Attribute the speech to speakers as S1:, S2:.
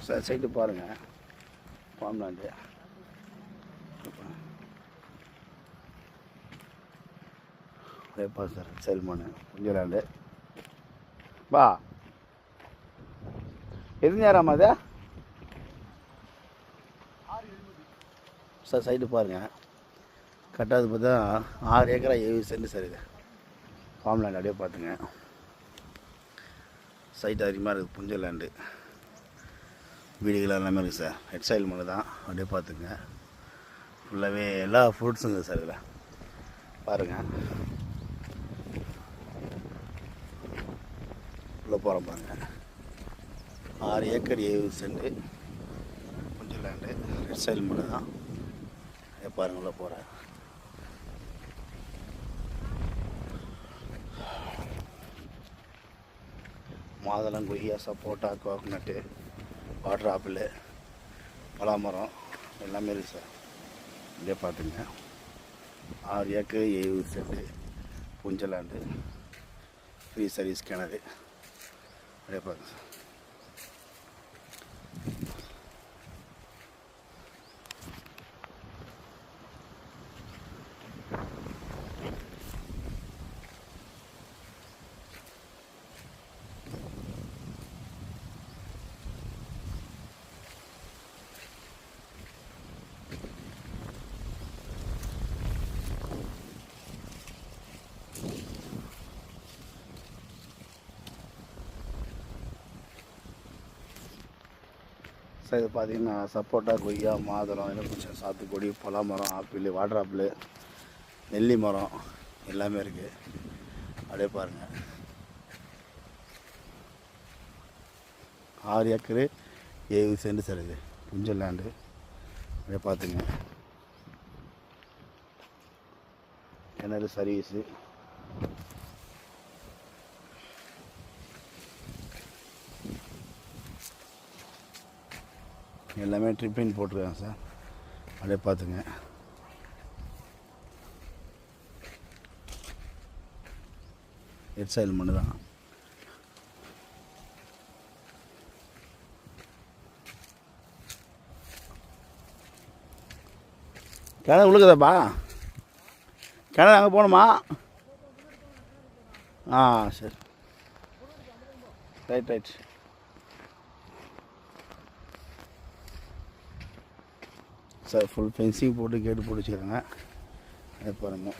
S1: Sir site பாருங்கள், form land. பாரு sir, செல்மோனு கொஞ்சம் லேண்டு. வா எது நேரமா அது சார்? சைட்டு பாருங்கள், கட்டாது பார்த்தா 6 ஏக்கரா 70 சென்ட் சார். இது ஃபார்ம் லேண்ட். அப்படியே பார்த்துங்க, சைட் அதிகமாக இருக்குது. புஞ்ச லேண்டு, வீடுகள் எல்லாமே இருக்குது சார். ஹெட் சைல் மண்ணு தான். அப்படியே பார்த்துங்க, ஃபுல்லாகவே எல்லா ஃப்ரூட்ஸுங்க சார். இதில் பாருங்கள், உள்ளே போகிறோம் பாருங்கள். 6 ஏக்கர் 70 சென்ட் கொஞ்சம் லேண்டு, ஹெட் சைல் மண்ணு தான். அப்படியே பாருங்கள், உள்ளே போகிறேன். மாதுளம், கொய்யா, சப்போட்டா, கோகனட்டு, வாட்டர் ஆப்பிள், பலாமரம் எல்லாமே இருக்குது சார். அப்படியே பார்த்துங்க, 6 ஏக்கர் 70 சென்ட் புஞ்ச லேண்டு, ஃப்ரீ சர்வீஸ் கிணறு. அப்படியே பாருங்க சார். சார் இது பார்த்தீங்கன்னா சப்போட்டா, கொய்யா, மாதுளம், எலுமிச்சை, சாத்துக்குடி, பலாமரம், ஆப்பிள், வாட்டர் ஆப்பிள், நெல்லி மரம் எல்லாமே இருக்குது. அப்படியே பாருங்கள், 6 ஏக்கரு 70 சென்ட் சார். இது புஞ்ச லேண்டு. அப்படியே பார்த்துங்க, கிணறு சர்வீஸு. எல்லாமே ட்ரிப்பிங் போட்டிருக்காங்க சார். அப்படியே பார்த்துங்க, ஹெட் சைல் மண்ணு தான். கிணறு உழுக்குதாப்பா? கிணறு அங்கே போகணுமா? ஆ சரி, ரைட். சார் ஃபுல் ஃபென்சிங் போட்டு கேட்டு போட்டு வச்சுக்கிறாங்க. அதை பாருங்கள்.